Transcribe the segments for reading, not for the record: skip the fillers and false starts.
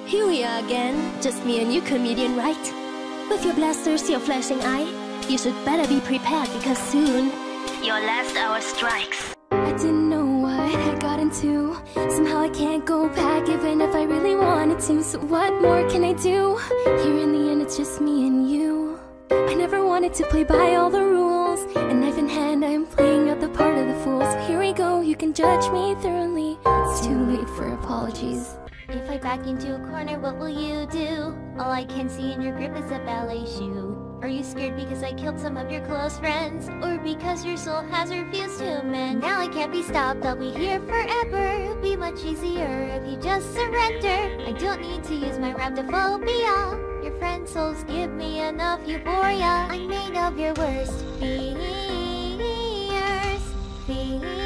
Here we are again, just me and you, comedian, right? With your blasters, your flashing eye, you should better be prepared because soon your last hour strikes. I didn't know what I got into. Somehow I can't go back even if I really wanted to. So what more can I do? Here in the end it's just me and you. I never wanted to play by all the rules, and knife in hand I'm playing out the part of the fool. So here we go, you can judge me thoroughly. It's too late for apologies. If I back into a corner, what will you do? All I can see in your grip is a ballet shoe. Are you scared because I killed some of your close friends? Or because your soul has refused to mend? Now I can't be stopped, I'll be here forever. It'll be much easier if you just surrender. I don't need to use my rhabdophobia. Your friend souls give me enough euphoria. I'm made of your worst fears. Fears.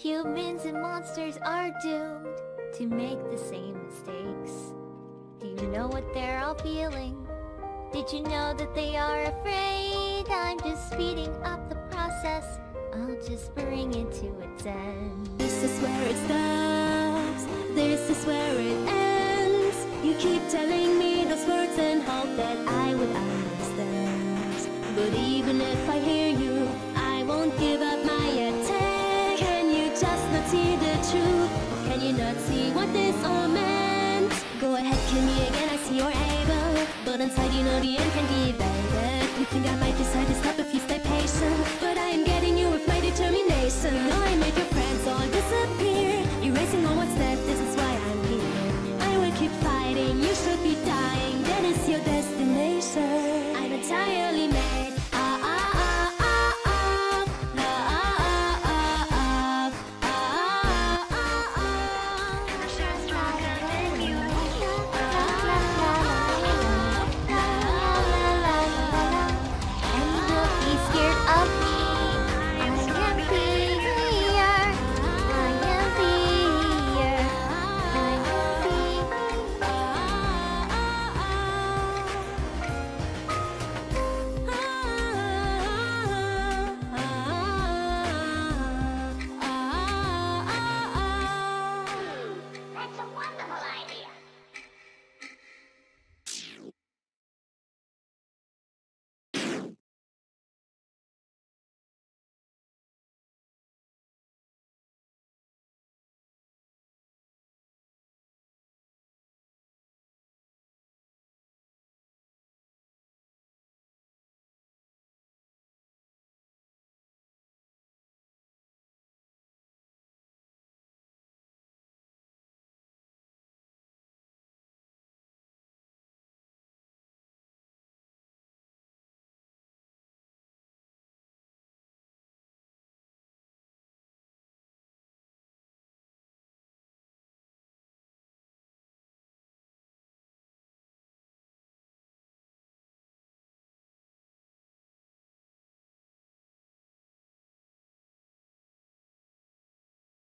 Humans and monsters are doomed to make the same mistakes. Do you know what they're all feeling? Did you know that they are afraid? I'm just speeding up the process. I'll just bring it to its end. This is where it stops. This is where it ends. You keep telling me those words and hope that I would understand. But even if I hear you, I won't give up my attempt. Just not see the truth. Can you not see what this all meant? Go ahead, kill me again, I see you're able. But inside you know the end can be evaded. You think I might decide to stop if you stay patient, but I am getting you with my determination. No, I made your friends all disappear.